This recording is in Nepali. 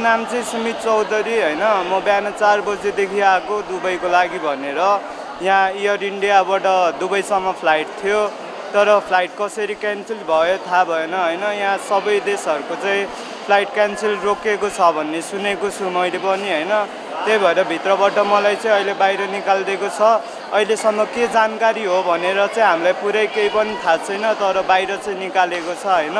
नाम चाहिँ सुमित चौधरी हैन म बिहान 4 बजेदेखि आएको दुबईको लागि भनेर यहाँ एयर इन्डियाबाट दुबईसम्म फ्लाइट थियो तर फ्लाइट कसरी क्यान्सल भयो थाहा भएन हैन यहाँ सबै देशहरुको चाहिँ फ्लाइट क्यान्सल रोकेको छ भन्ने सुनेको छु मैले पनि हैन त्यही भएर भित्रबाट मलाई चाहिँ अहिले बाहिर निकाल्दिएको छ अहिलेसम्म के जानकारी हो भनेर चाहिँ हामीलाई पुरै केही पनि थाहा छैन तर बाहिर चाहिँ निकालेको छ हैन